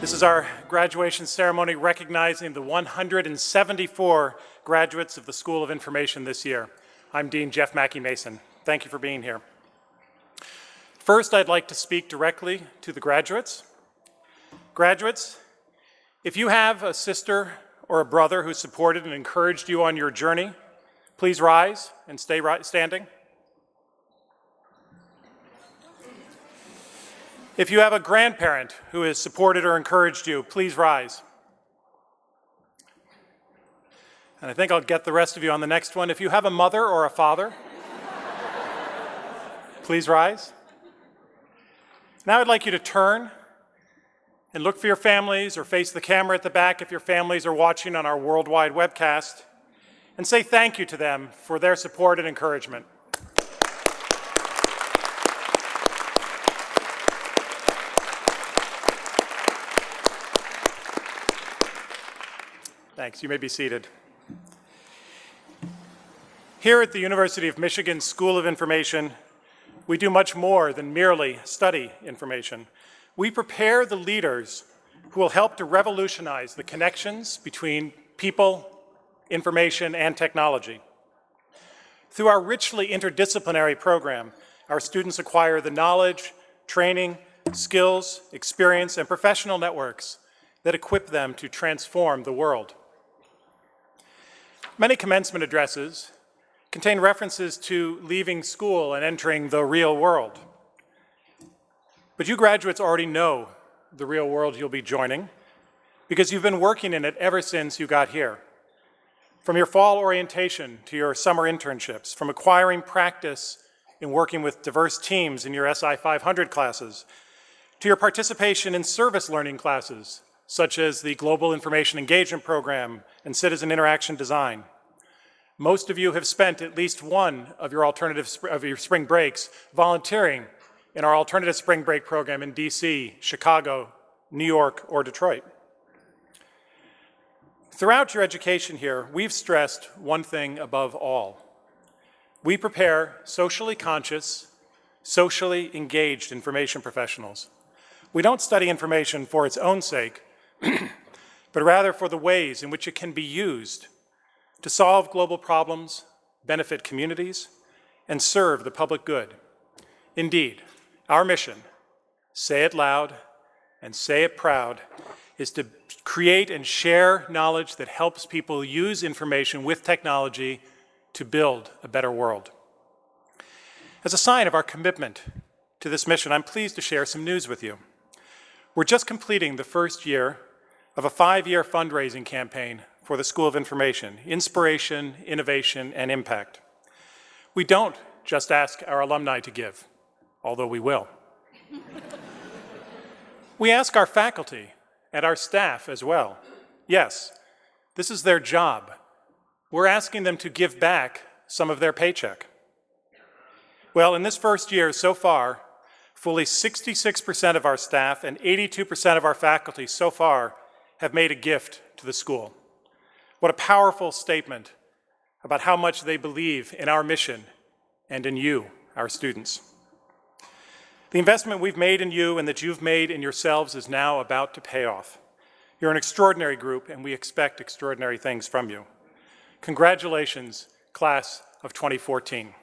This is our graduation ceremony recognizing the 174 graduates of the School of Information this year. I'm Dean Jeff Mackey Mason. Thank you for being here. First, I'd like to speak directly to the graduates. Graduates, if you have a sister or a brother who supported and encouraged you on your journey, please rise and stay standing. If you have a grandparent who has supported or encouraged you, please rise. And I think I'll get the rest of you on the next one. If you have a mother or a father, please rise. Now I'd like you to turn and look for your families or face the camera at the back if your families are watching on our worldwide webcast and say thank you to them for their support and encouragement. Thanks. You may be seated. Here at the University of Michigan School of Information, we do much more than merely study information. We prepare the leaders who will help to revolutionize the connections between people, information, and technology. Through our richly interdisciplinary program, our students acquire the knowledge, training, skills, experience, and professional networks that equip them to transform the world. Many commencement addresses contain references to leaving school and entering the real world. But you graduates already know the real world you'll be joining because you've been working in it ever since you got here. From your fall orientation to your summer internships, from acquiring practice in working with diverse teams in your SI 500 classes, to your participation in service learning classes, such as the Global Information Engagement Program and Citizen Interaction Design. Most of you have spent at least one of your spring breaks volunteering in our alternative spring break program in DC, Chicago, New York, or Detroit. Throughout your education here, we've stressed one thing above all. We prepare socially conscious, socially engaged information professionals. We don't study information for its own sake, but rather for the ways in which it can be used to solve global problems, benefit communities, and serve the public good. Indeed, our mission, say it loud and say it proud, is to create and share knowledge that helps people use information with technology to build a better world. As a sign of our commitment to this mission, I'm pleased to share some news with you. We're just completing the first year of a 5-year fundraising campaign for the School of Information, Inspiration, Innovation, and Impact. We don't just ask our alumni to give, although we will. We ask our faculty and our staff as well. Yes, this is their job. We're asking them to give back some of their paycheck. Well, in this first year so far, fully 66% of our staff and 82% of our faculty so far have made a gift to the school. What a powerful statement about how much they believe in our mission and in you, our students. The investment we've made in you and that you've made in yourselves is now about to pay off. You're an extraordinary group, and we expect extraordinary things from you. Congratulations, class of 2014.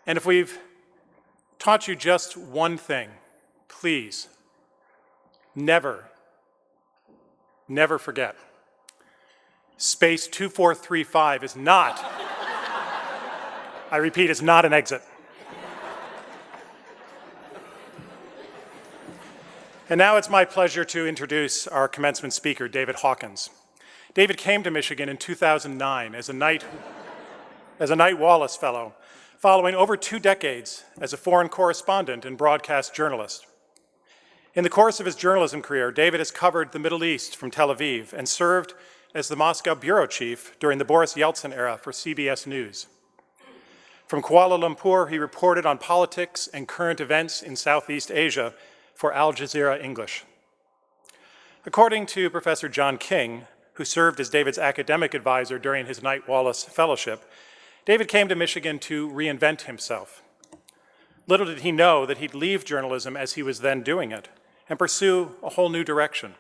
And if we've taught you just one thing, please, never forget. Space 2435 is not, I repeat, is not an exit. And now it's my pleasure to introduce our commencement speaker, David Hawkins. David came to Michigan in 2009 as a Knight Wallace Fellow, following over 2 decades as a foreign correspondent and broadcast journalist. In the course of his journalism career, David has covered the Middle East from Tel Aviv and served as the Moscow bureau chief during the Boris Yeltsin era for CBS News. From Kuala Lumpur, he reported on politics and current events in Southeast Asia for Al Jazeera English. According to Professor John King, who served as David's academic advisor during his Knight Wallace Fellowship, David came to Michigan to reinvent himself. Little did he know that he'd leave journalism as he was then doing it and pursue a whole new direction.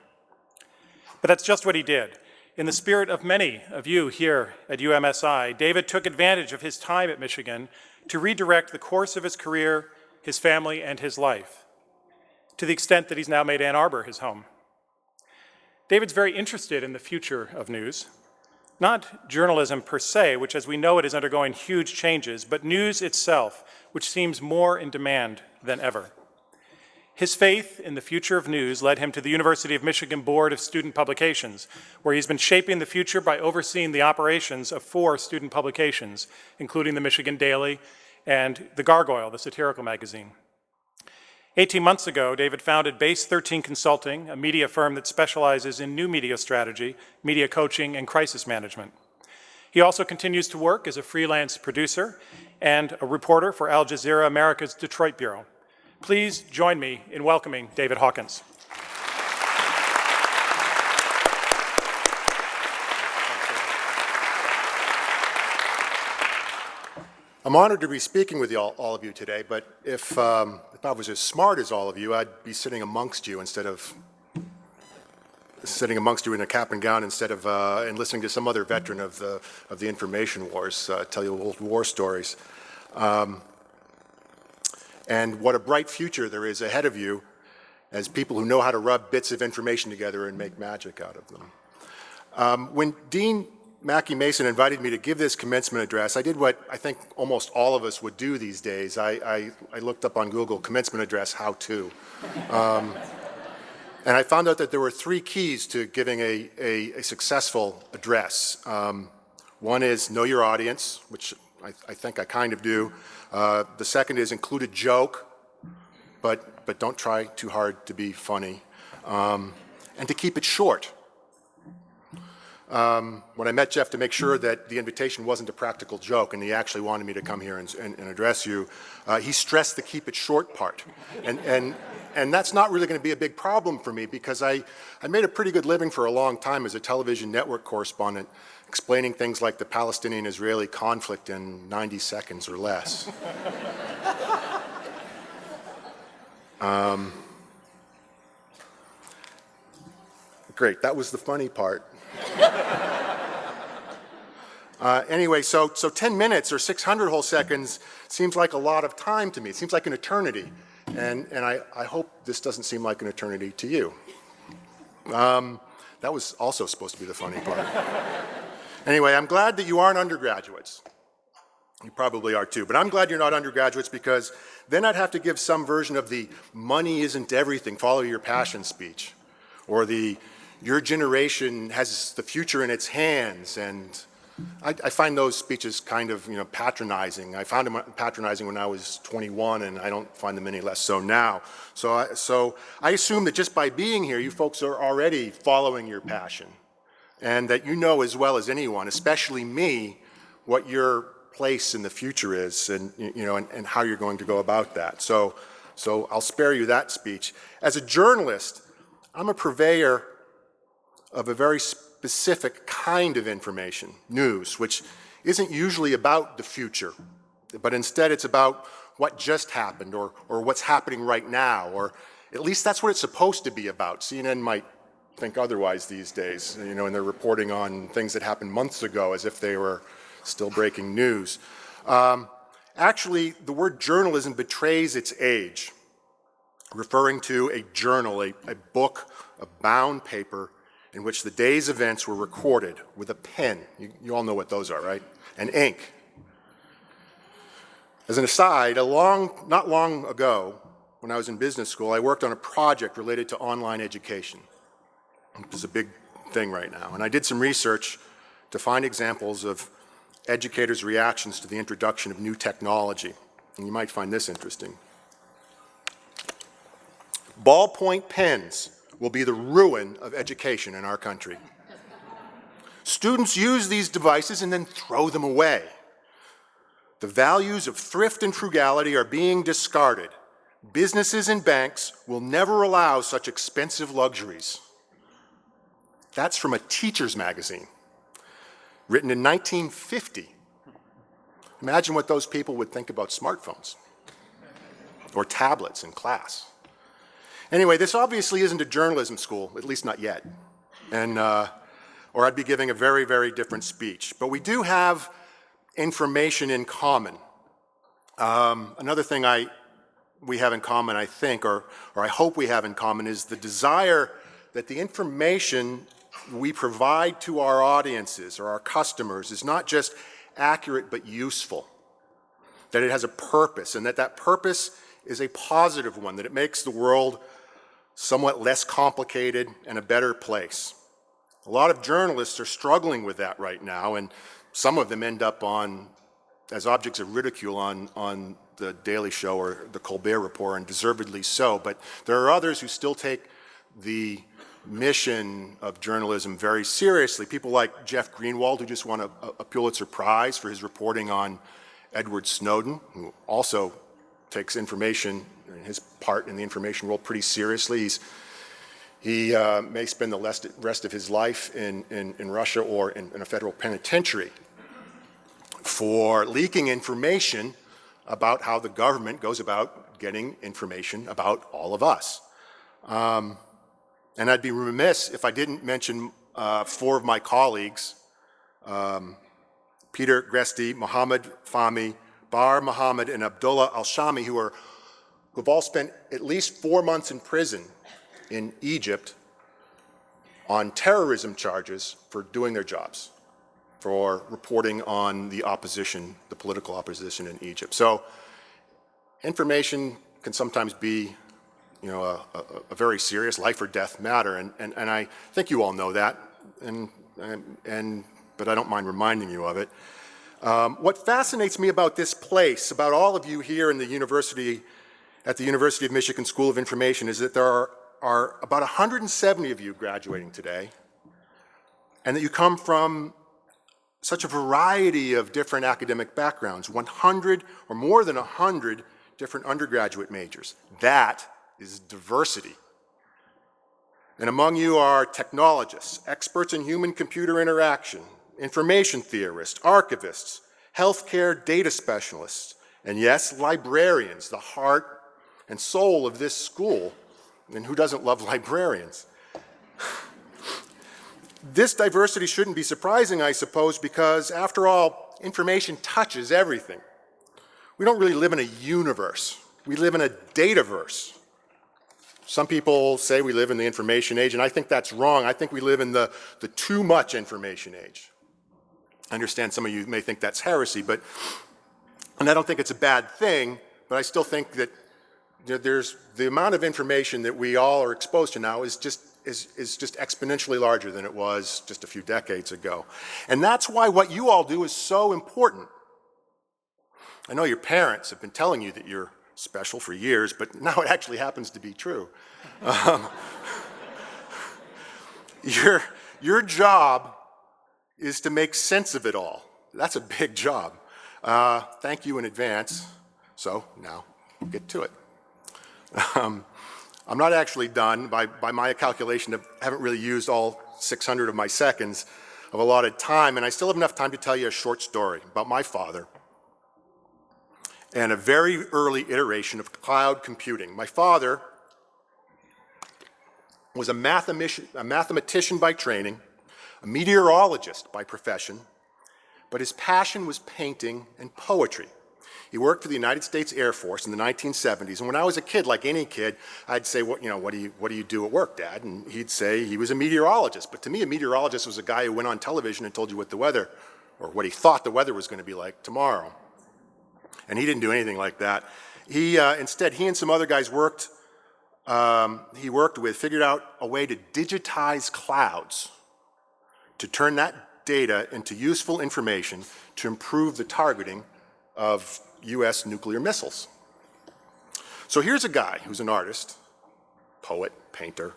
But that's just what he did. In the spirit of many of you here at UMSI, David took advantage of his time at Michigan to redirect the course of his career, his family, and his life, to the extent that he's now made Ann Arbor his home. David's very interested in the future of news, not journalism per se, which as we know it is undergoing huge changes, but news itself, which seems more in demand than ever. His faith in the future of news led him to the University of Michigan Board of Student Publications, where he's been shaping the future by overseeing the operations of 4 student publications, including the Michigan Daily and The Gargoyle, the satirical magazine. 18 months ago, David founded Base 13 Consulting, a media firm that specializes in new media strategy, media coaching, and crisis management. He also continues to work as a freelance producer and a reporter for Al Jazeera America's Detroit Bureau. Please join me in welcoming David Hawkins. I'm honored to be speaking with all of you today, but if I was as smart as all of you, I'd be sitting amongst you instead of sitting amongst you in a cap and gown instead of and listening to some other veteran of the information wars tell you old war stories. And what a bright future there is ahead of you as people who know how to rub bits of information together and make magic out of them. When Dean Mackie Mason invited me to give this commencement address, I did what I think almost all of us would do these days. I looked up on Google, commencement address, how to. And I found out that there were 3 keys to giving a successful address. One is know your audience, which I think I kind of do. The second is include a joke, but don't try too hard to be funny, and to keep it short. When I met Jeff to make sure that the invitation wasn't a practical joke and he actually wanted me to come here and address you, he stressed the keep it short part. And that's not really going to be a big problem for me because I made a pretty good living for a long time as a television network correspondent, explaining things like the Palestinian-Israeli conflict in 90 seconds or less. Great, that was the funny part. Anyway, so 10 minutes or 600 whole seconds seems like a lot of time to me. It seems like an eternity. And I hope this doesn't seem like an eternity to you. That was also supposed to be the funny part. Anyway, I'm glad that you aren't undergraduates. You probably are too, but I'm glad you're not undergraduates because then I'd have to give some version of the money isn't everything, follow your passion speech, or the your generation has the future in its hands, and I find those speeches kind of, patronizing. I found them patronizing when I was 21, and I don't find them any less so now. So I assume that just by being here, you folks are already following your passion, and that you know as well as anyone, especially me, what your place in the future is, and and how you're going to go about that. So I'll spare you that speech. As a journalist, I'm a purveyor of a very specific kind of information, news, which isn't usually about the future, but instead it's about what just happened or what's happening right now, or at least that's what it's supposed to be about. CNN might think otherwise these days, and they're reporting on things that happened months ago as if they were still breaking news. Actually, the word journalism betrays its age, referring to a journal, a book of bound paper in which the day's events were recorded with a pen. You all know what those are, right? And ink. As an aside, not long ago, when I was in business school, I worked on a project related to online education, which is a big thing right now. And I did some research to find examples of educators' reactions to the introduction of new technology. And you might find this interesting. Ballpoint pens will be the ruin of education in our country. Students use these devices and then throw them away. The values of thrift and frugality are being discarded. Businesses and banks will never allow such expensive luxuries. That's from a teacher's magazine, written in 1950. Imagine what those people would think about smartphones or tablets in class. Anyway, this obviously isn't a journalism school, at least not yet, or I'd be giving a very, very different speech. But we do have information in common. Another thing we have in common, I think, or I hope we have in common, is the desire that the information we provide to our audiences or our customers is not just accurate but useful, that it has a purpose, and that purpose is a positive one, that it makes the world somewhat less complicated and a better place. A lot of journalists are struggling with that right now, and some of them end up as objects of ridicule on the Daily Show or the Colbert Report, and deservedly so. But there are others who still take the mission of journalism very seriously. People like Jeff Greenwald, who just won a Pulitzer Prize for his reporting on Edward Snowden, who also takes information, his part in the information world, pretty seriously. He may spend the rest of his life in Russia or in a federal penitentiary for leaking information about how the government goes about getting information about all of us. And I'd be remiss if I didn't mention 4 of my colleagues, Peter Gresti, Mohammed Fahmy, Bar Mohammed, and Abdullah Al-Shami, who've all spent at least 4 months in prison in Egypt on terrorism charges for doing their jobs, for reporting on the opposition, the political opposition in Egypt. So information can sometimes be, a very serious life or death matter, and I think you all know that, but I don't mind reminding you of it. What fascinates me about this place, about all of you here in the university, at the University of Michigan School of Information, is that there are about 170 of you graduating today, and that you come from such a variety of different academic backgrounds, 100 or more than 100 different undergraduate majors. That is diversity. And among you are technologists, experts in human-computer interaction, information theorists, archivists, healthcare data specialists, and yes, librarians, the heart and soul of this school. And who doesn't love librarians? This diversity shouldn't be surprising, I suppose, because after all, information touches everything. We don't really live in a universe. We live in a dataverse. Some people say we live in the information age, and I think that's wrong. I think we live in the too much information age. I understand some of you may think that's heresy, and I don't think it's a bad thing, but I still think that there's the amount of information that we all are exposed to now is just exponentially larger than it was just a few decades ago. And that's why what you all do is so important. I know your parents have been telling you that you're special for years, but now it actually happens to be true. Your job is to make sense of it all. That's a big job. Thank you in advance. So now we'll get to it. I'm not actually done. By my calculation, I haven't really used all 600 of my seconds of allotted time, and I still have enough time to tell you a short story about my father and a very early iteration of cloud computing. My father was a mathematician by training, a meteorologist by profession, but his passion was painting and poetry. He worked for the United States Air Force in the 1970s, and when I was a kid, like any kid, I'd say, what do you do at work, Dad? And he'd say he was a meteorologist. But to me, a meteorologist was a guy who went on television and told you what the weather, or what he thought the weather was going to be like tomorrow. And he didn't do anything like that. Instead, he and some other guys figured out a way to digitize clouds, to turn that data into useful information to improve the targeting of US nuclear missiles. So here's a guy who's an artist, poet, painter,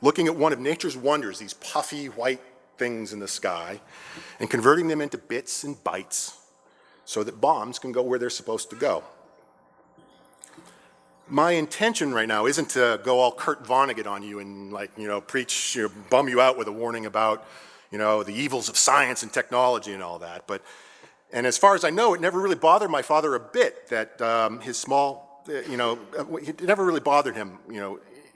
looking at one of nature's wonders, these puffy white things in the sky, and converting them into bits and bytes so that bombs can go where they're supposed to go. my intention right now isn't to go all Kurt Vonnegut on you and preach, bum you out with a warning about, the evils of science and technology and all that. And as far as I know, it never really bothered my father a bit that his small, it never really bothered him.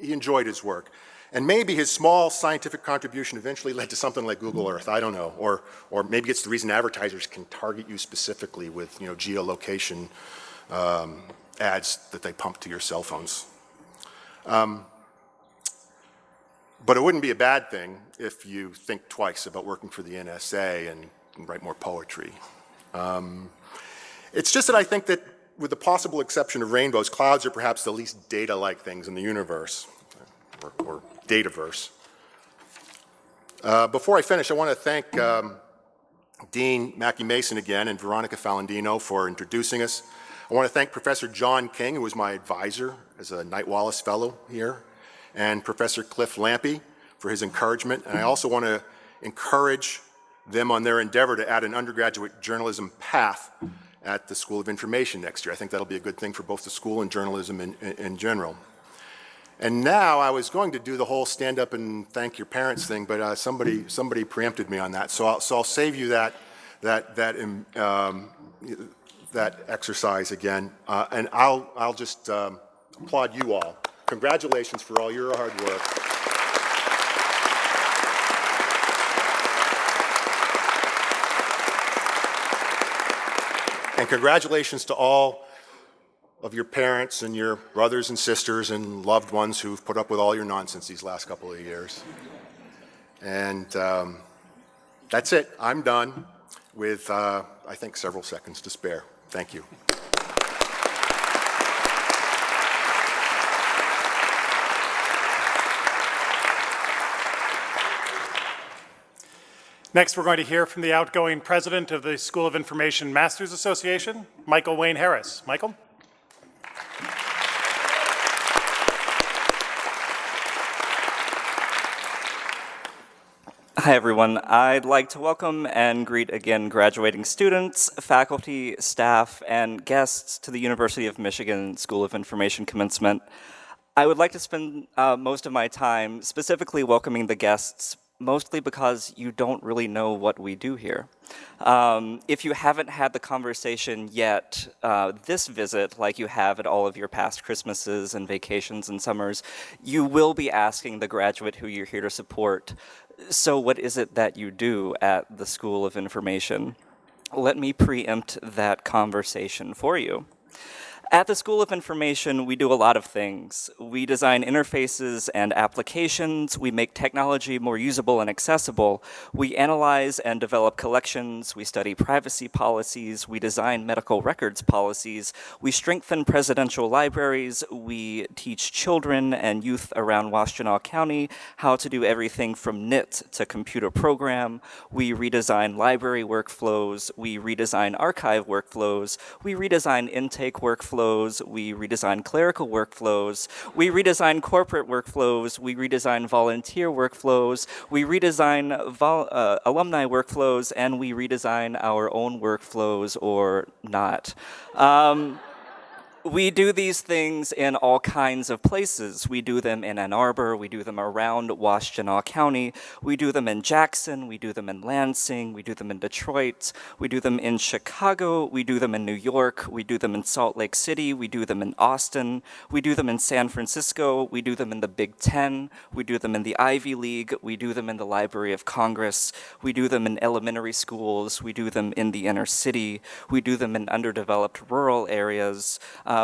He enjoyed his work. And maybe his small scientific contribution eventually led to something like Google Earth, I don't know. Or maybe it's the reason advertisers can target you specifically with, geolocation ads that they pump to your cell phones. But it wouldn't be a bad thing if you think twice about working for the NSA and write more poetry. It's just that I think that with the possible exception of rainbows, clouds are perhaps the least data-like things in the universe, or dataverse. Before I finish, I want to thank Dean Mackie Mason again and Veronica Falandino for introducing us. I want to thank Professor John King, who was my advisor as a Knight Wallace Fellow here, and Professor Cliff Lampy for his encouragement. And I also want to encourage them on their endeavor to add an undergraduate journalism path at the School of Information next year. I think that'll be a good thing for both the school and journalism in general. And now I was going to do the whole stand up and thank your parents thing, but somebody preempted me on that. So I'll save you that exercise again, and I'll just applaud you all. Congratulations for all your hard work. And congratulations to all of your parents and your brothers and sisters and loved ones who've put up with all your nonsense these last couple of years. And that's it. I'm done with, I think, several seconds to spare. Thank you. Next, we're going to hear from the outgoing president of the School of Information Masters Association, Michael Wayne Harris. Michael? Hi, everyone. I'd like to welcome and greet again graduating students, faculty, staff, and guests to the University of Michigan School of Information Commencement. I would like to spend most of my time specifically welcoming the guests, mostly because you don't really know what we do here. If you haven't had the conversation yet this visit, like you have at all of your past Christmases and vacations and summers, you will be asking the graduate who you're here to support, so what is it that you do at the School of Information? Let me preempt that conversation for you. At the School of Information, we do a lot of things. We design interfaces and applications. We make technology more usable and accessible. We analyze and develop collections. We study privacy policies. We design medical records policies. We strengthen presidential libraries. We teach children and youth around Washtenaw County how to do everything from knit to computer program. We redesign library workflows. We redesign archive workflows. We redesign intake workflows. We redesign clerical workflows. We redesign corporate workflows. We redesign volunteer workflows. We redesign alumni workflows, and we redesign our own workflows or not. We do these things in all kinds of places. We do them in Ann Arbor. We do them around Washtenaw County. We do them in Jackson. We do them in Lansing. We do them in Detroit. We do them in Chicago. We do them in New York. We do them in Salt Lake City. We do them in Austin. We do them in San Francisco. We do them in the Big Ten. We do them in the Ivy League. We do them in the Library of Congress. We do them in elementary schools. We do them in the inner city. We do them in underdeveloped rural areas.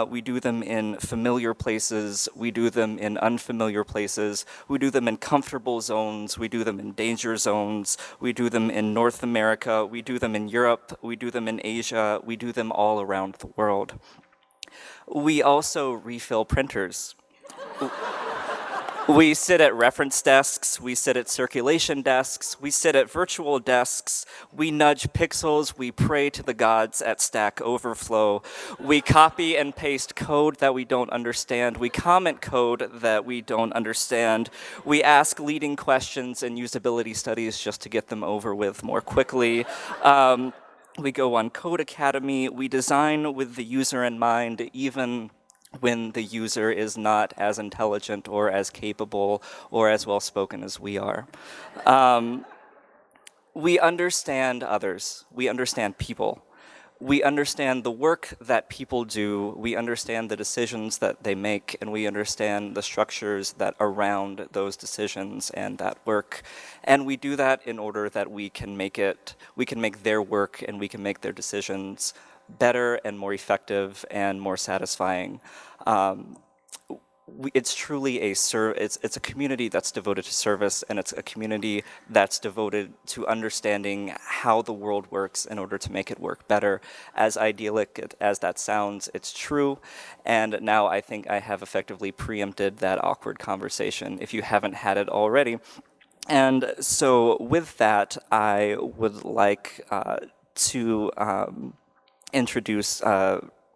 We do them in familiar places. We do them in unfamiliar places. We do them in comfortable zones. We do them in danger zones. We do them in North America. We do them in Europe. We do them in Asia. We do them all around the world. We also refill printers. We sit at reference desks, we sit at circulation desks, we sit at virtual desks, we nudge pixels, we pray to the gods at Stack Overflow, we copy and paste code that we don't understand, we comment code that we don't understand, we ask leading questions and usability studies just to get them over with more quickly. We go on Code Academy, we design with the user in mind, even when the user is not as intelligent or as capable or as well-spoken as we are. We understand others. We understand people. We understand the work that people do, we understand the decisions that they make, and we understand the structures that around those decisions and that work. And we do that in order that we can make their work and we can make their decisions better and more effective and more satisfying. It's truly it's a community that's devoted to service, and it's a community that's devoted to understanding how the world works in order to make it work better. As idyllic as that sounds, it's true. And now I think I have effectively preempted that awkward conversation if you haven't had it already. And so with that, I would like to introduce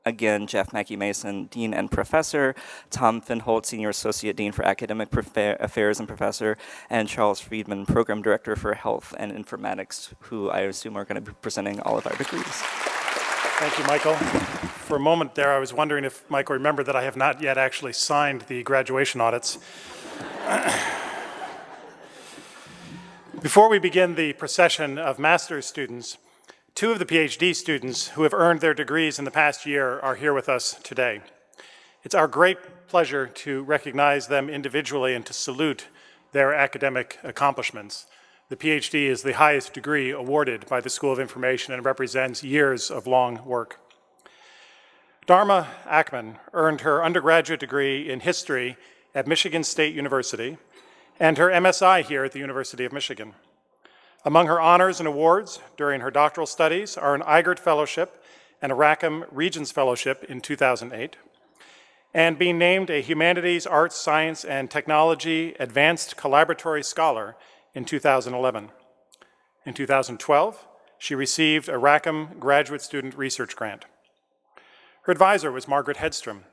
again, Jeff Mackey-Mason, Dean and Professor, Tom Finholt, Senior Associate Dean for Academic Affairs and Professor, and Charles Friedman, Program Director for Health and Informatics, who I assume are going to be presenting all of our degrees. Thank you, Michael. For a moment there, I was wondering if Michael remembered that I have not yet actually signed the graduation audits. Before we begin the procession of master's students, two of the PhD students who have earned their degrees in the past year are here with us today. It's our great pleasure to recognize them individually and to salute their academic accomplishments. The PhD is the highest degree awarded by the School of Information and represents years of long work. Dharma Ackman earned her undergraduate degree in history at Michigan State University and her MSI here at the University of Michigan. Among her honors and awards during her doctoral studies are an Eigert Fellowship and a Rackham Regents Fellowship in 2008, and being named a Humanities, Arts, Science, and Technology Advanced Collaboratory Scholar in 2011. In 2012, she received a Rackham Graduate Student Research Grant. Her advisor was Margaret Hedstrom,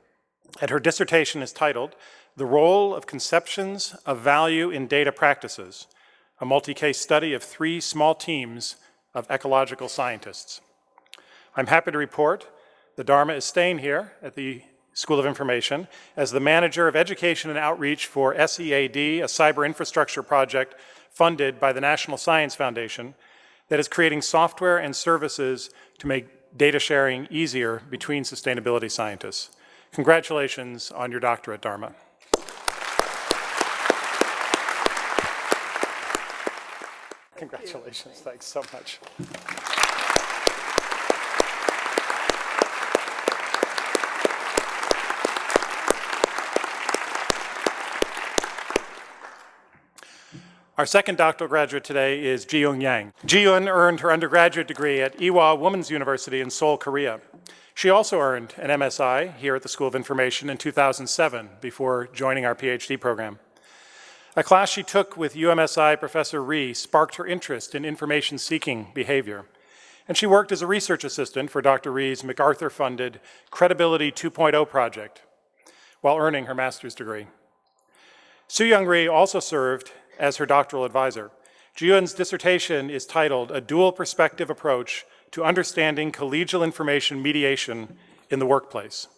and her dissertation is titled, "The Role of Conceptions of Value in Data Practices," a multi-case study of 3 small teams of ecological scientists. I'm happy to report that Dharma is staying here at the School of Information as the Manager of Education and Outreach for SEAD, a cyber infrastructure project funded by the National Science Foundation that is creating software and services to make data sharing easier between sustainability scientists. Congratulations on your doctorate, Dharma. Congratulations, thanks so much. Our second doctoral graduate today is Ji-Yoon Yang. Ji-Yoon earned her undergraduate degree at Ewha Women's University in Seoul, Korea. She also earned an MSI here at the School of Information in 2007 before joining our PhD program. A class she took with UMSI Professor Rhee sparked her interest in information-seeking behavior, and she worked as a research assistant for Dr. Rhee's MacArthur-funded Credibility 2.0 project while earning her master's degree. Soo-Young Rhee also served as her doctoral advisor. Ji-Yoon's dissertation is titled "A Dual Perspective Approach to Understanding Collegial Information Mediation in the Workplace."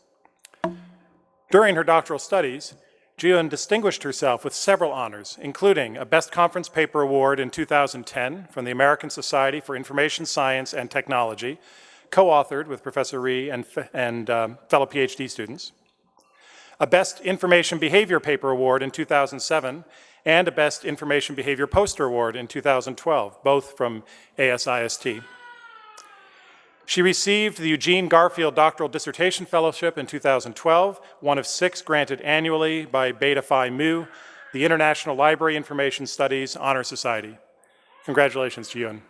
During her doctoral studies, Ji-Yoon distinguished herself with several honors, including a Best Conference Paper Award in 2010 from the American Society for Information Science and Technology, co-authored with Professor Rhee and fellow PhD students, a Best Information Behavior Paper Award in 2007, and a Best Information Behavior Poster Award in 2012, both from ASIST. She received the Eugene Garfield Doctoral Dissertation Fellowship in 2012, one of 6 granted annually by Beta Phi Mu, the International Library Information Studies Honor Society. Congratulations, Ji-Yoon.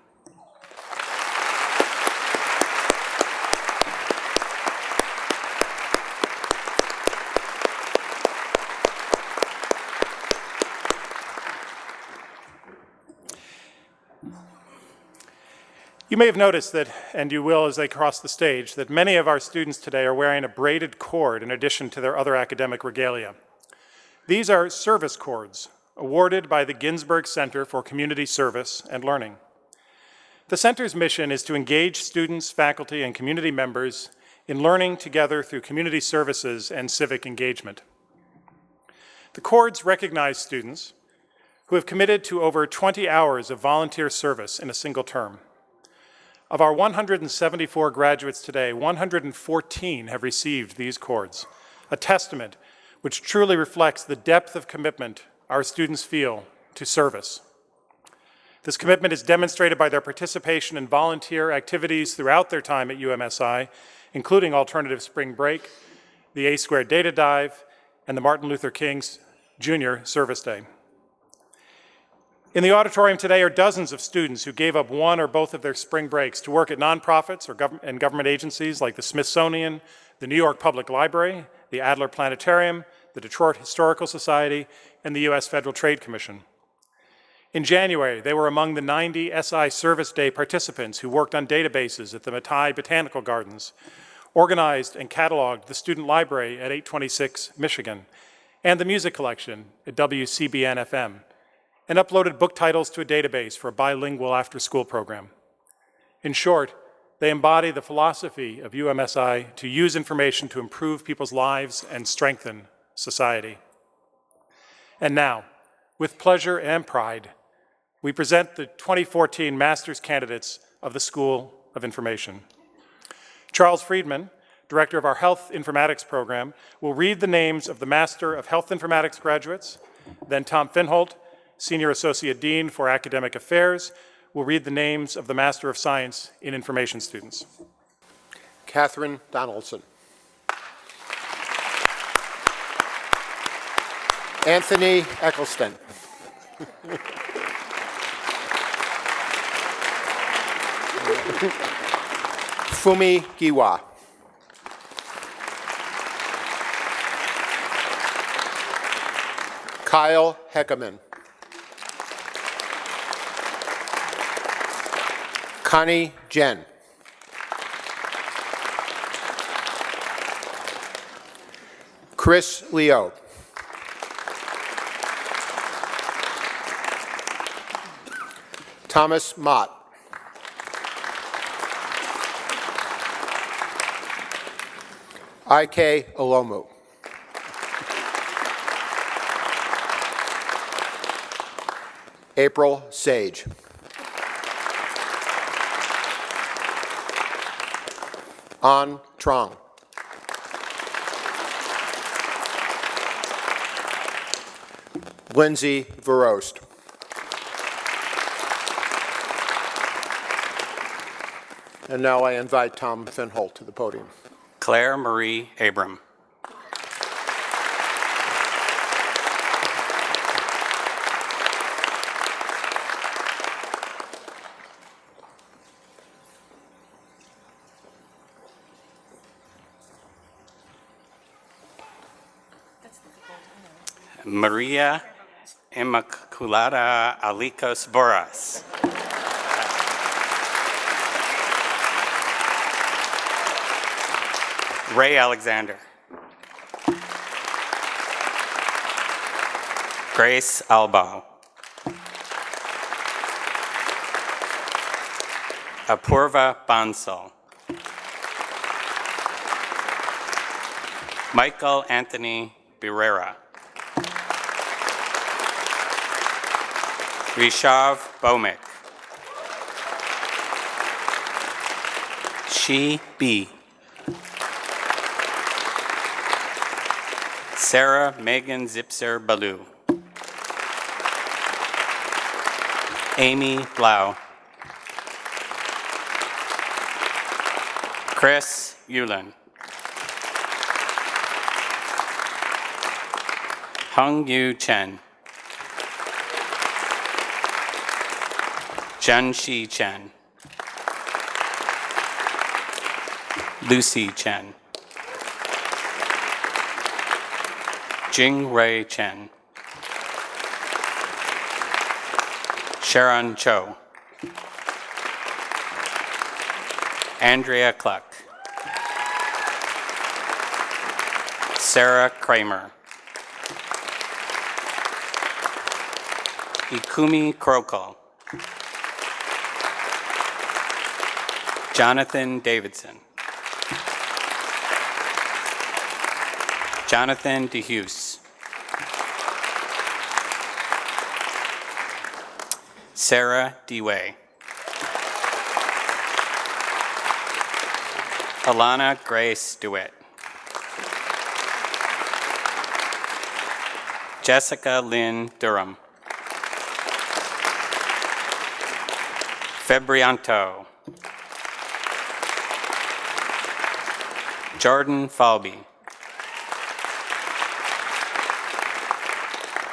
You may have noticed that, and you will as they cross the stage, that many of our students today are wearing a braided cord in addition to their other academic regalia. These are service cords awarded by the Ginsberg Center for Community Service and Learning. The center's mission is to engage students, faculty, and community members in learning together through community services and civic engagement. The cords recognize students who have committed to over 20 hours of volunteer service in a single term. Of our 174 graduates today, 114 have received these cords, a testament which truly reflects the depth of commitment our students feel to service. This commitment is demonstrated by their participation in volunteer activities throughout their time at UMSI, including Alternative Spring Break, the A-Squared Data Dive, and the Martin Luther King Jr. Service Day. In the auditorium today are dozens of students who gave up one or both of their spring breaks to work at nonprofits and government agencies like the Smithsonian, the New York Public Library, the Adler Planetarium, the Detroit Historical Society, and the U.S. Federal Trade Commission. In January, they were among the 90 SI Service Day participants who worked on databases at the Matai Botanical Gardens, organized and cataloged the student library at 826 Michigan, and the music collection at WCBN-FM, and uploaded book titles to a database for a bilingual after-school program. In short, they embody the philosophy of UMSI to use information to improve people's lives and strengthen society. And now, with pleasure and pride, we present the 2014 Master's candidates of the School of Information. Charles Friedman, director of our Health Informatics program, will read the names of the Master of Health Informatics graduates. Then Tom Finholt, Senior Associate Dean for Academic Affairs, will read the names of the Master of Science in Information students. Catherine Donaldson. Anthony Eccleston. Fumi Giwa. Kyle Heckerman. Connie Jen. Chris Leo. Thomas Mott. I.K. Olomu. April Sage. An Trong. Lindsay Verost. And now I invite Tom Finholt to the podium. Claire Marie Abram. Maria Immaculada Alicos Boras. Ray Alexander. Grace Albo. Apurva Bansal. Michael Anthony Birrera. Rishav Bomik. Shi B. Sarah Megan Zipser Baloo. Amy Blau. Chris Yulin. Hung Yu Chen. Junshi Chen. Lucy Chen. Jing Ray Chen. Sharon Cho. Andrea Cluck. Sarah Kramer. Ikumi Krokal. Jonathan Davidson. Jonathan DeHuse. Sarah Dewey. Alana Grace DeWitt. Jessica Lynn Durham. Febrianto. Jordan Falby.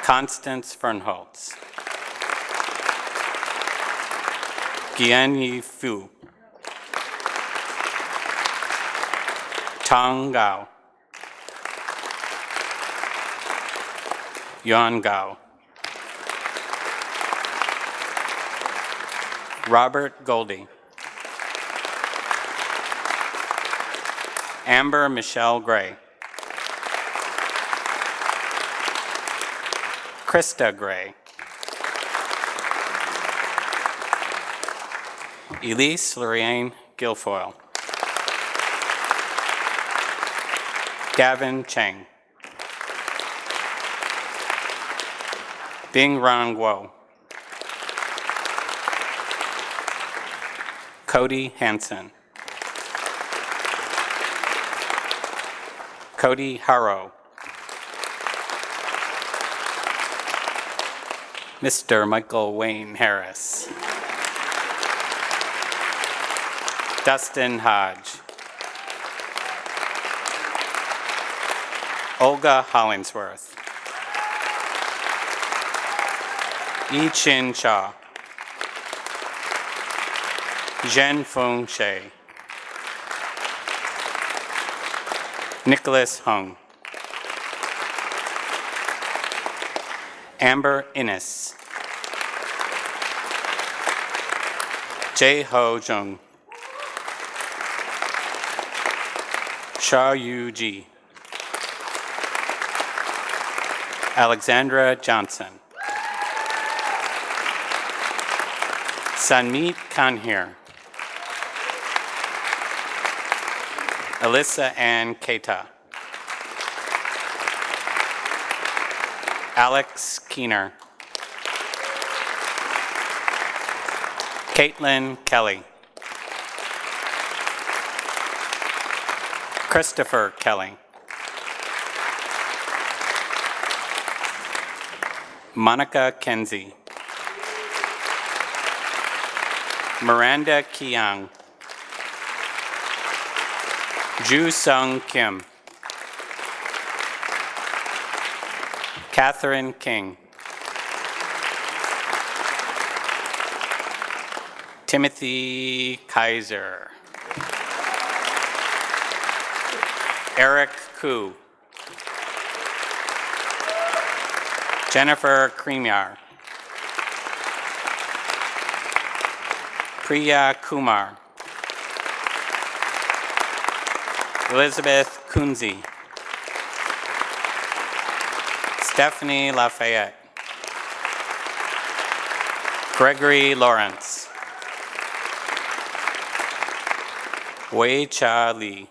Constance Fernholtz. Guianyi Fu. Tong Gao. Yuan Gao. Robert Goldie. Amber Michelle Gray. Krista Gray. Elise Lorraine Guilfoyle. Gavin Cheng. Bing Rong Guo. Cody Hansen. Cody Harrow. Mr. Michael Wayne Harris. Dustin Hodge. Olga Hollingsworth. Yi Chin Cha. Zhen Feng She. Nicholas Hung. Amber Innes. Jae Ho Jung. Sha Yu Ji. Alexandra Johnson. Sanmeet Kanhir. Alyssa Ann Keita. Alex Keener. Caitlin Kelly. Christopher Kelly. Monica Kenzie. Miranda Kiang. Ju Sung Kim. Catherine King. Timothy Kaiser. Eric Koo. Jennifer Kremyar. Priya Kumar. Elizabeth Kunze. Stephanie Lafayette. Gregory Lawrence. Wei Cha Lee.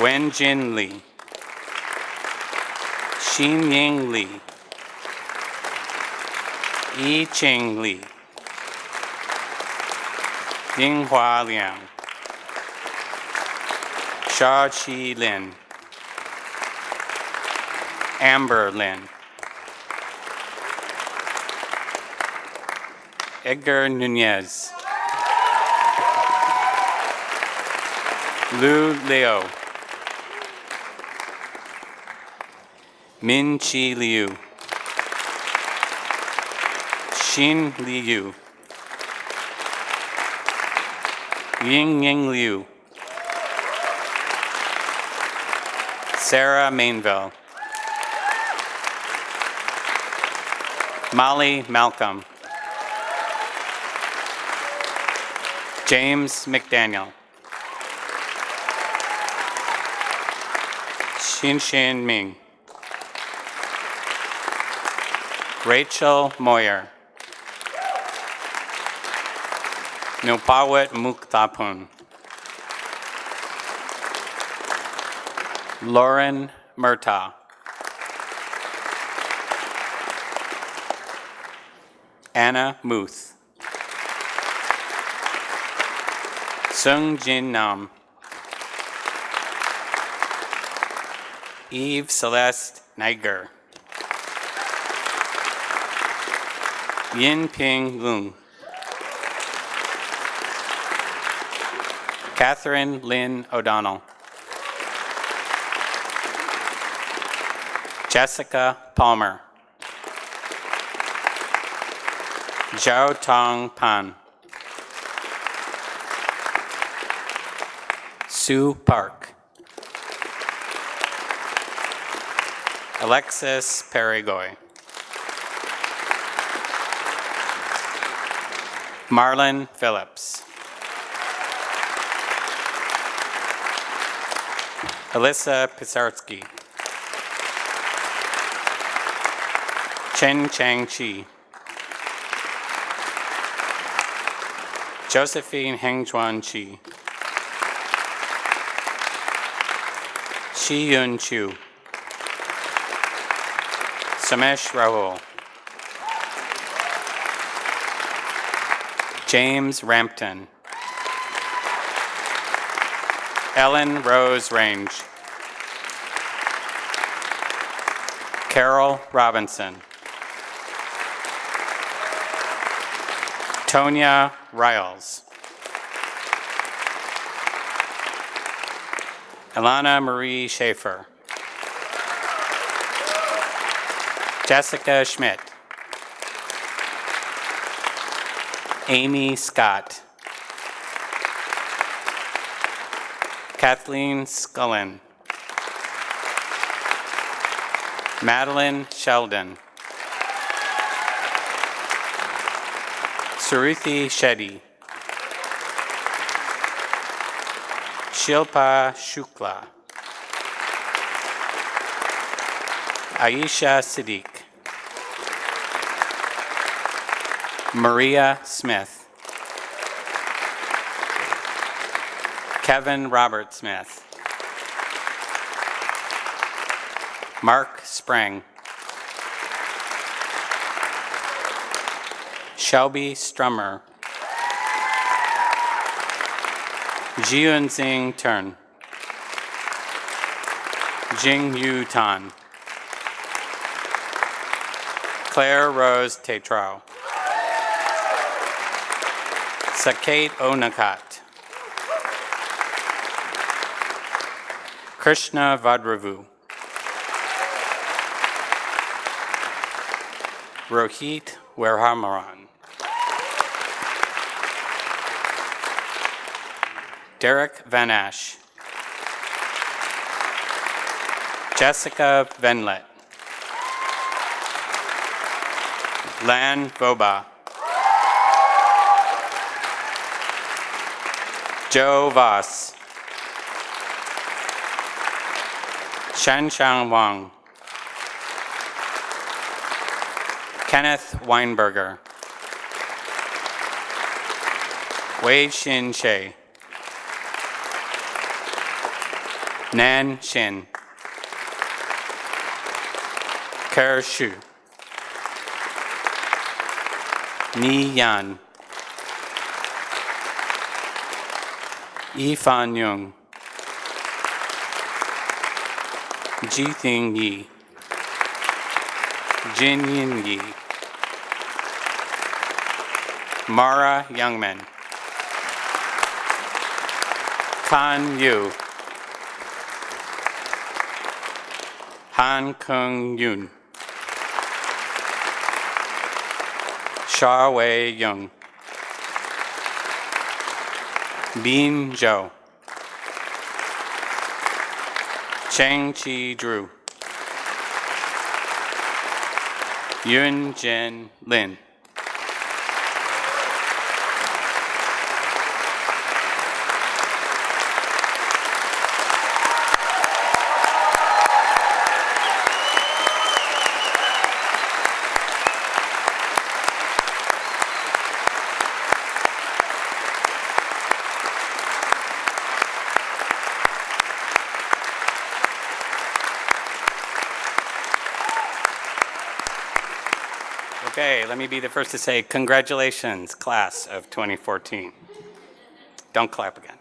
Wen Jin Lee. Xin Ying Lee. Yi Ching Lee. Yinghua Liang. Sha Chi Lin. Amber Lin. Edgar Nunez. Lu Leo. Min Chi Liu. Xin Liu. Ying Ying Liu. Sarah Mainville. Molly Malcolm. James McDaniel. Xin Ming. Rachel Moyer. Nilpawat Muktapun. Lauren Murtaugh. Anna Muth. Sung Jin Nam. Eve Celeste Niger. Yin Ping Lung. Catherine Lynn O'Donnell. Jessica Palmer. Zhao Tong Pan. Sue Park. Alexis Perigoy. Marlon Phillips. Alyssa Pisarski. Chen Chang Chi. Josephine Hengchuan Chi. Shi Yun Chu. Samesh Rahul. James Rampton. Ellen Rose Range. Carol Robinson. Tonya Riles. Alana Marie Schaefer. Jessica Schmidt. Amy Scott. Kathleen Scullin. Madeline Sheldon. Suruthi Shetty. Shilpa Shukla. Aisha Siddiq. Maria Smith. Kevin Robert Smith. Mark Sprang. Shelby Strummer. Jiunxing Turn. Jing Yu Tan. Claire Rose Tetrao. Saket Onakat. Krishna Vadravu. Rohit Werhamaran. Derek Van Ash. Jessica Venlet. Lan Boba. Joe Voss. Shanshang Wang. Kenneth Weinberger. Wei Shin Che. Nan Shin. Ker Shu. Ni Yan. Yi Fan Yung. Ji Thing Yi. Jin Yin Yi. Mara Youngman. Kan Yu. Han Kung Yoon. Sha Wei Young. Bin Zhou. Cheng Chi Drew. Yun Jin Lin. Okay, let me be the first to say congratulations, class of 2014. Don't clap again.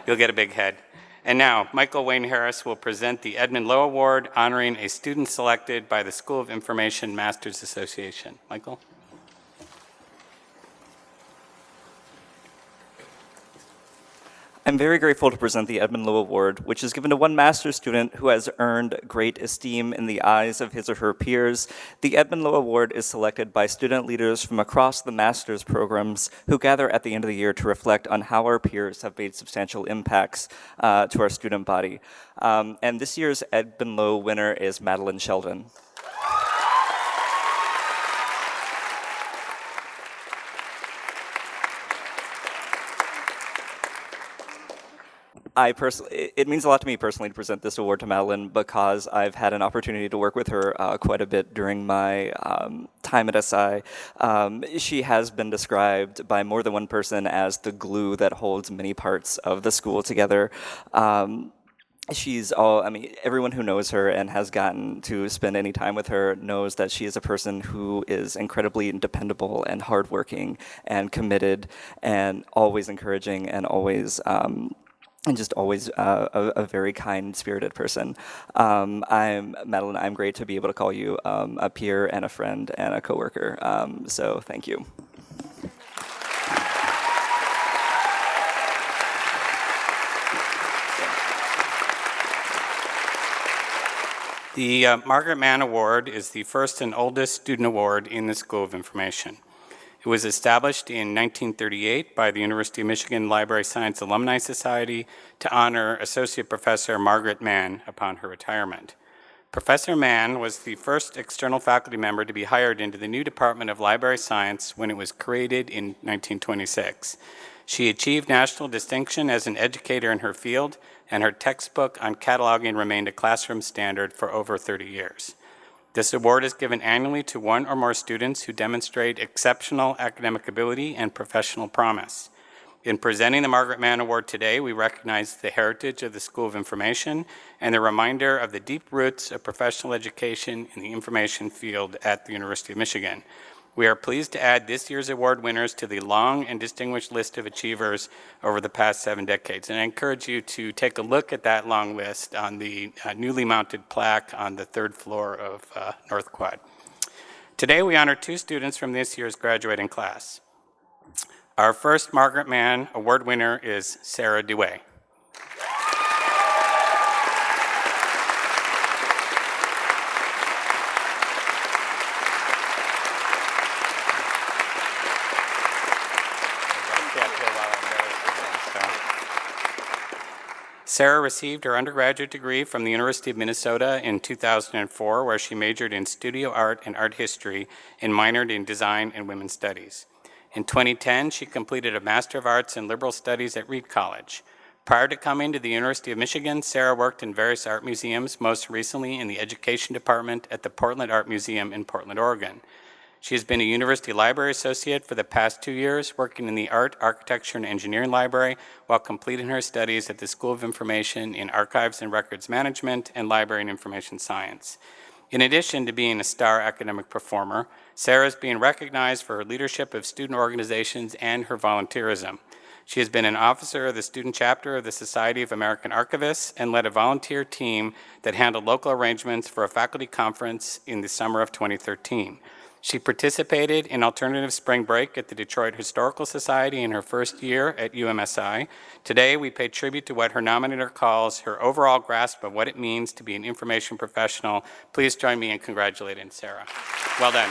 You'll get a big head. And now, Michael Wayne Harris will present the Edmond Low Award, honoring a student selected by the School of Information Masters Association. Michael? I'm very grateful to present the Edmond Low Award, which is given to one master's student who has earned great esteem in the eyes of his or her peers. The Edmond Low Award is selected by student leaders from across the master's programs who gather at the end of the year to reflect on how our peers have made substantial impacts to our student body. And this year's Edmond Low winner is Madeline Sheldon. It means a lot to me personally to present this award to Madeline because I've had an opportunity to work with her quite a bit during my time at SI. She has been described by more than one person as the glue that holds many parts of the school together. Everyone who knows her and has gotten to spend any time with her knows that she is a person who is incredibly dependable and hardworking and committed and always encouraging and always a very kind-spirited person. Madeline, I'm great to be able to call you a peer and a friend and a coworker. So thank you. The Margaret Man Award is the first and oldest student award in the School of Information. It was established in 1938 by the University of Michigan Library Science Alumni Society to honor Associate Professor Margaret Man upon her retirement. Professor Mann was the first external faculty member to be hired into the new Department of Library Science when it was created in 1926. She achieved national distinction as an educator in her field, and her textbook on cataloging remained a classroom standard for over 30 years. This award is given annually to one or more students who demonstrate exceptional academic ability and professional promise. In presenting the Margaret Man Award today, we recognize the heritage of the School of Information and the reminder of the deep roots of professional education in the information field at the University of Michigan. We are pleased to add this year's award winners to the long and distinguished list of achievers over the past 7 decades. And I encourage you to take a look at that long list on the newly mounted plaque on the 3rd floor of North Quad. Today we honor 2 students from this year's graduating class. Our first Margaret Man Award winner is Sarah Dewey. Sarah received her undergraduate degree from the University of Minnesota in 2004, where she majored in studio art and art history and minored in design and women's studies. In 2010, she completed a Master of Arts in Liberal Studies at Reed College. Prior to coming to the University of Michigan, Sarah worked in various art museums, most recently in the Education Department at the Portland Art Museum in Portland, Oregon. She has been a University Library Associate for the past 2 years, working in the Art, Architecture, and Engineering Library while completing her studies at the School of Information in Archives and Records Management and Library and Information Science. In addition to being a star academic performer, Sarah is being recognized for her leadership of student organizations and her volunteerism. She has been an officer of the student chapter of the Society of American Archivists and led a volunteer team that handled local arrangements for a faculty conference in the summer of 2013. She participated in Alternative Spring Break at the Detroit Historical Society in her first year at UMSI. Today, we pay tribute to what her nominator calls her overall grasp of what it means to be an information professional. Please join me in congratulating Sarah. Well done.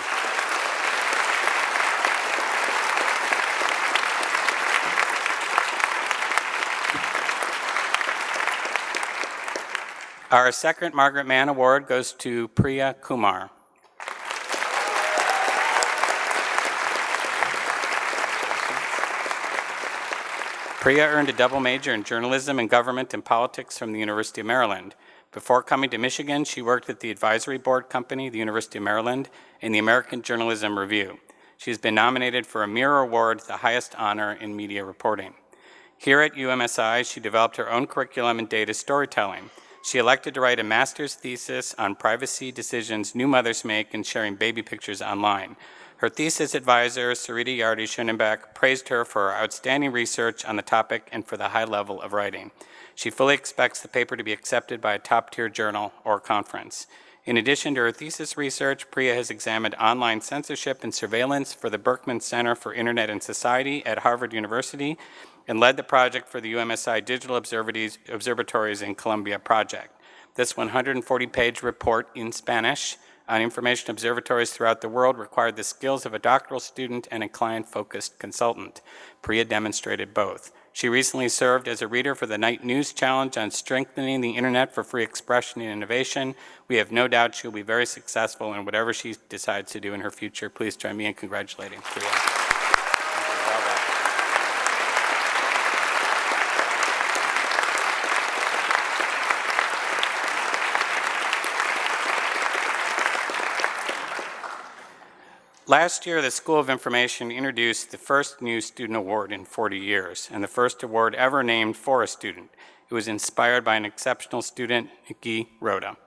Our second Margaret Man Award goes to Priya Kumar. Priya earned a double major in journalism and government and politics from the University of Maryland. Before coming to Michigan, she worked at the advisory board company, the University of Maryland, and the American Journalism Review. She has been nominated for a Mirror Award, the highest honor in media reporting. Here at UMSI, she developed her own curriculum in data storytelling. She elected to write a master's thesis on privacy decisions new mothers make in sharing baby pictures online. Her thesis advisor, Sarita Yardi Schoenenbeck, praised her for her outstanding research on the topic and for the high level of writing. She fully expects the paper to be accepted by a top-tier journal or conference. In addition to her thesis research, Priya has examined online censorship and surveillance for the Berkman Center for Internet and Society at Harvard University and led the project for the UMSI Digital Observatories in Columbia project. This 140-page report in Spanish on information observatories throughout the world required the skills of a doctoral student and a client-focused consultant. Priya demonstrated both. She recently served as a reader for the Night News Challenge on strengthening the internet for free expression and innovation. We have no doubt she'll be very successful in whatever she decides to do in her future. Please join me in congratulating Priya. Well done. Last year, the School of Information introduced the first new student award in 40 years, and the first award ever named for a student. It was inspired by an exceptional student, Nikki Rhoda.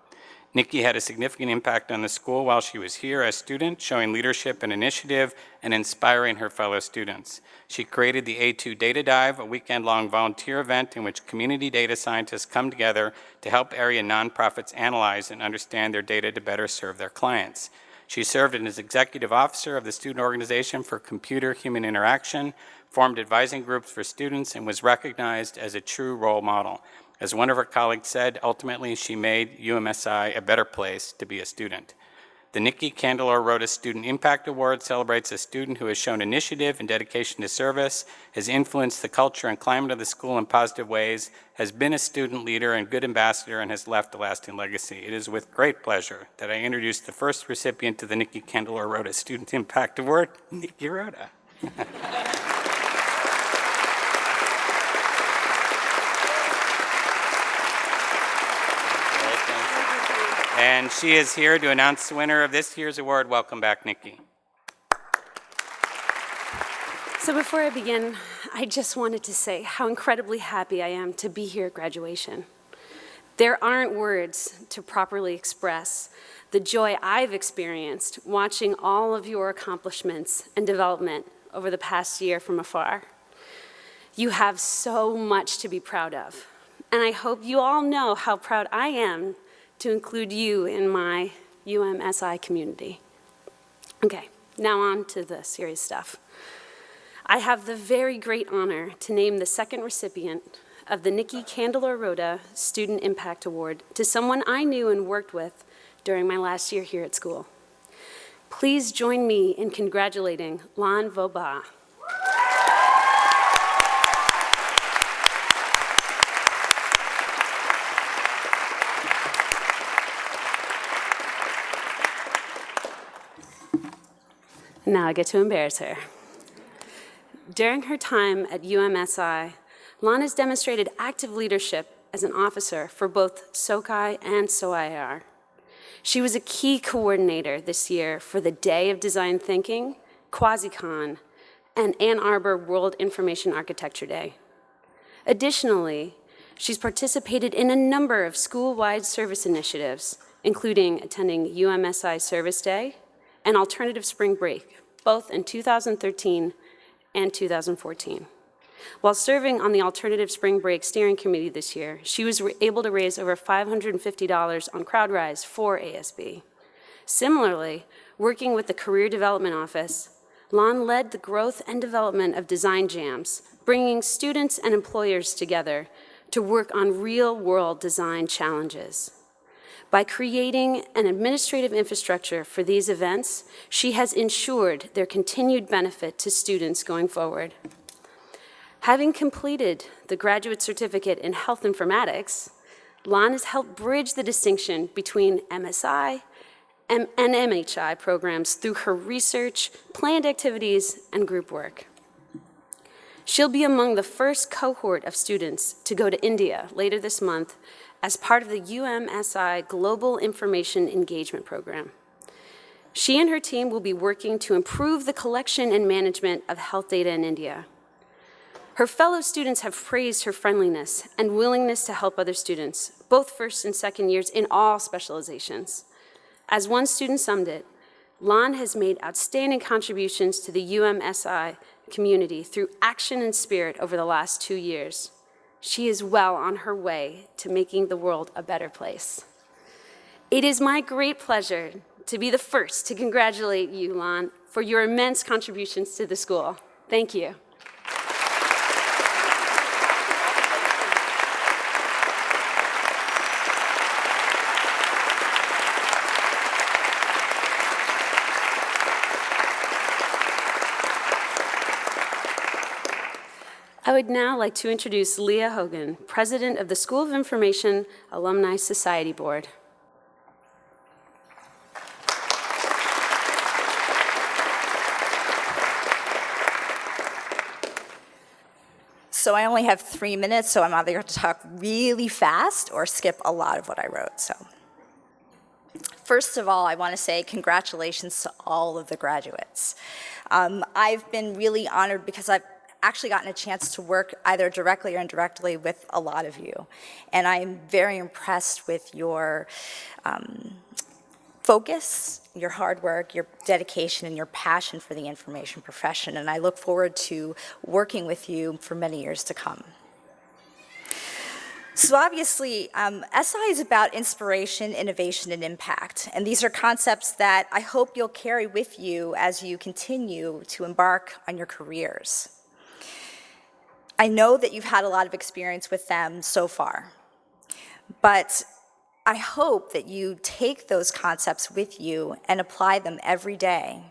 Nikki had a significant impact on the school while she was here as a student, showing leadership and initiative and inspiring her fellow students. She created the A2 Data Dive, a weekend-long volunteer event in which community data scientists come together to help area nonprofits analyze and understand their data to better serve their clients. She served as executive officer of the Student Organization for Computer-Human Interaction, formed advising groups for students, and was recognized as a true role model. As one of her colleagues said, ultimately she made UMSI a better place to be a student. The Nikki Candelor Rhoda Student Impact Award celebrates a student who has shown initiative and dedication to service, has influenced the culture and climate of the school in positive ways, has been a student leader and good ambassador, and has left a lasting legacy. It is with great pleasure that I introduce the first recipient of the Nikki Candelor Rhoda Student Impact Award, Nikki Rhoda. And she is here to announce the winner of this year's award. Welcome back, Nikki. So before I begin, I just wanted to say how incredibly happy I am to be here at graduation. There aren't words to properly express the joy I've experienced watching all of your accomplishments and development over the past year from afar. You have so much to be proud of, and I hope you all know how proud I am to include you in my UMSI community. Okay, now on to the serious stuff. I have the very great honor to name the second recipient of the Nikki Candelor Rhoda Student Impact Award to someone I knew and worked with during my last year here at school. Please join me in congratulating Lan Voba. Now I get to embarrass her. During her time at UMSI, Lan has demonstrated active leadership as an officer for both SOCI and SOIR. She was a key coordinator this year for the Day of Design Thinking, QuasiCon, and Ann Arbor World Information Architecture Day. Additionally, she's participated in a number of school-wide service initiatives, including attending UMSI Service Day and Alternative Spring Break, both in 2013 and 2014. While serving on the Alternative Spring Break Steering Committee this year, she was able to raise over $550 on CrowdRise for ASB. Similarly, working with the Career Development Office, Lan led the growth and development of design jams, bringing students and employers together to work on real-world design challenges. By creating an administrative infrastructure for these events, she has ensured their continued benefit to students going forward. Having completed the graduate certificate in health informatics, Lan has helped bridge the distinction between MSI and MHI programs through her research, planned activities, and group work. She'll be among the first cohort of students to go to India later this month as part of the UMSI Global Information Engagement Program. She and her team will be working to improve the collection and management of health data in India. Her fellow students have praised her friendliness and willingness to help other students, both first and second years in all specializations. As one student summed it, Lon has made outstanding contributions to the UMSI community through action and spirit over the last 2 years. She is well on her way to making the world a better place. It is my great pleasure to be the first to congratulate you, Lon, for your immense contributions to the school. Thank you. I would now like to introduce Leah Hogan, President of the School of Information Alumni Society Board. So I only have 3 minutes, so I'm either going to talk really fast or skip a lot of what I wrote. So, first of all, I want to say congratulations to all of the graduates. I've been really honored because I've actually gotten a chance to work either directly or indirectly with a lot of you. And I'm very impressed with your focus, your hard work, your dedication, and your passion for the information profession. And I look forward to working with you for many years to come. So obviously, SI is about inspiration, innovation, and impact. And these are concepts that I hope you'll carry with you as you continue to embark on your careers. I know that you've had a lot of experience with them so far, but I hope that you take those concepts with you and apply them every day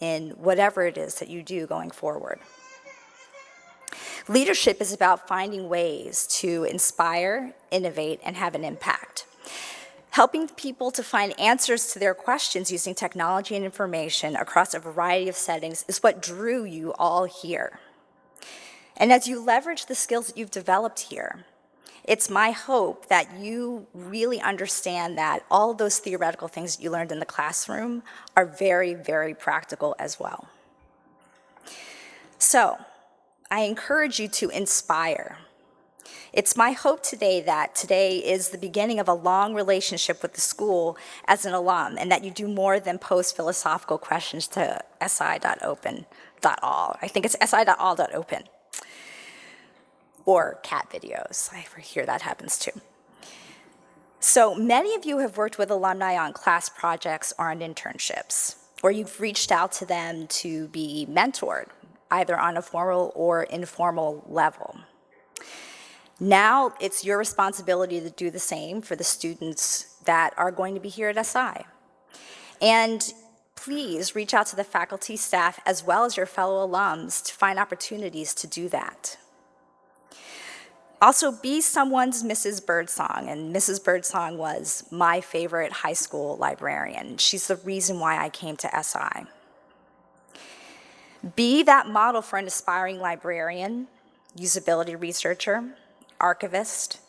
in whatever it is that you do going forward. Leadership is about finding ways to inspire, innovate, and have an impact. Helping people to find answers to their questions using technology and information across a variety of settings is what drew you all here. And as you leverage the skills that you've developed here, it's my hope that you really understand that all of those theoretical things that you learned in the classroom are very, very practical as well. So, I encourage you to inspire. It's my hope today that today is the beginning of a long relationship with the school as an alum, and that you do more than post philosophical questions to si.open.all. I think it's si.all.open. Or cat videos. I hear that happens too. So many of you have worked with alumni on class projects or on internships, or you've reached out to them to be mentored, either on a formal or informal level. Now it's your responsibility to do the same for the students that are going to be here at SI. And please reach out to the faculty, staff, as well as your fellow alums to find opportunities to do that. Also, be someone's Mrs. Birdsong, and Mrs. Birdsong was my favorite high school librarian. She's the reason why I came to SI. Be that model for an aspiring librarian, usability researcher, archivist,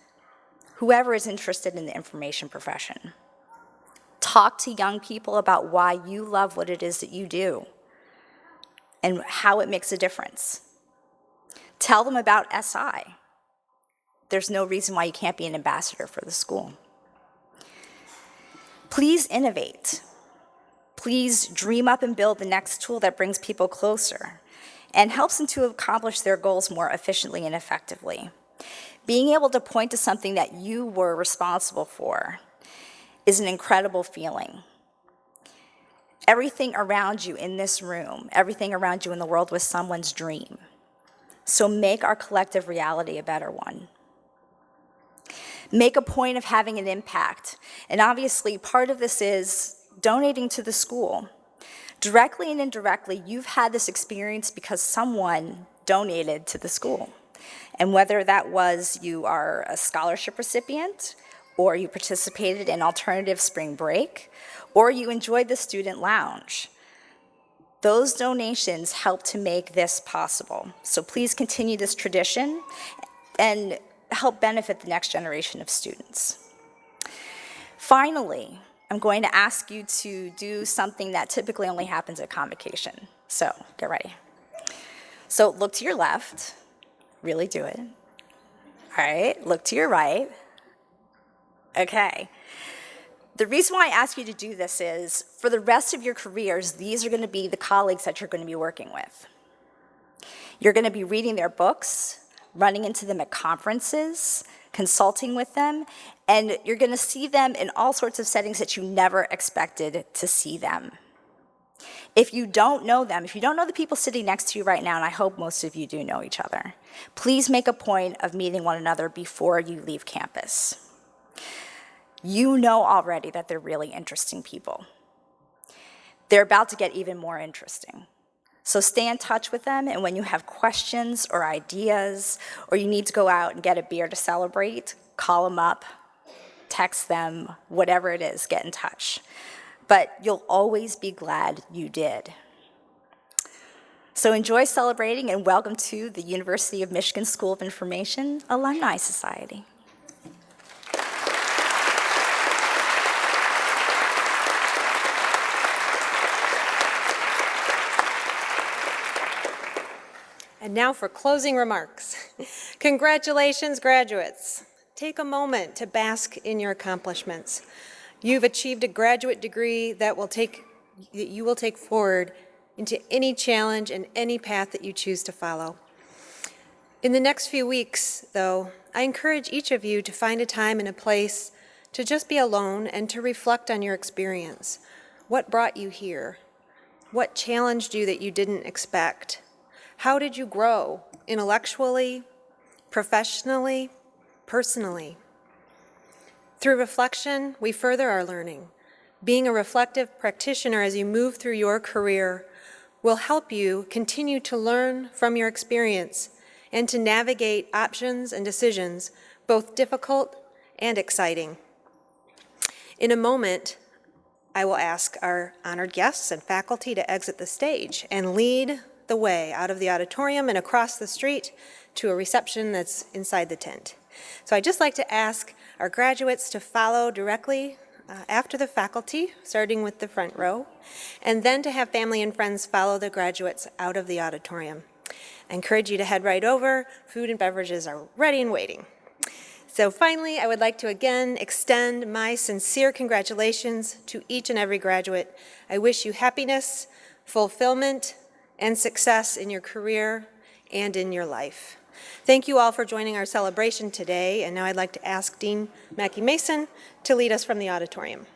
whoever is interested in the information profession. Talk to young people about why you love what it is that you do and how it makes a difference. Tell them about SI. There's no reason why you can't be an ambassador for the school. Please innovate. Please dream up and build the next tool that brings people closer and helps them to accomplish their goals more efficiently and effectively. Being able to point to something that you were responsible for is an incredible feeling. Everything around you in this room, everything around you in the world was someone's dream. So make our collective reality a better one. Make a point of having an impact. And obviously, part of this is donating to the school. Directly and indirectly, you've had this experience because someone donated to the school. And whether that was you are a scholarship recipient, or you participated in alternative spring break, or you enjoyed the student lounge, those donations help to make this possible. So please continue this tradition and help benefit the next generation of students. Finally, I'm going to ask you to do something that typically only happens at convocation. So get ready. So look to your left, Really do it. All right, look to your right. Okay. The reason why I ask you to do this is, for the rest of your careers, these are going to be the colleagues that you're going to be working with. You're going to be reading their books, running into them at conferences, consulting with them, and you're going to see them in all sorts of settings that you never expected to see them. If you don't know them, if you don't know the people sitting next to you right now, and I hope most of you do know each other, please make a point of meeting one another before you leave campus. You know already that they're really interesting people. They're about to get even more interesting. So stay in touch with them, and when you have questions or ideas, or you need to go out and get a beer to celebrate, call them up, text them, whatever it is, get in touch. But you'll always be glad you did. So enjoy celebrating, and welcome to the University of Michigan School of Information Alumni Society. And now for closing remarks. Congratulations, graduates. Take a moment to bask in your accomplishments. You've achieved a graduate degree that you will take forward into any challenge and any path that you choose to follow. In the next few weeks, though, I encourage each of you to find a time and a place to just be alone and to reflect on your experience. What brought you here? What challenged you that you didn't expect? How did you grow intellectually, professionally, personally? Through reflection, we further our learning. Being a reflective practitioner as you move through your career will help you continue to learn from your experience and to navigate options and decisions, both difficult and exciting. In a moment, I will ask our honored guests and faculty to exit the stage and lead the way out of the auditorium and across the street to a reception that's inside the tent. So I'd just like to ask our graduates to follow directly after the faculty, starting with the front row, and then to have family and friends follow the graduates out of the auditorium. I encourage you to head right over. Food and beverages are ready and waiting. So finally, I would like to again extend my sincere congratulations to each and every graduate. I wish you happiness, fulfillment, and success in your career and in your life. Thank you all for joining our celebration today, and now I'd like to ask Dean Mackie Mason to lead us from the auditorium.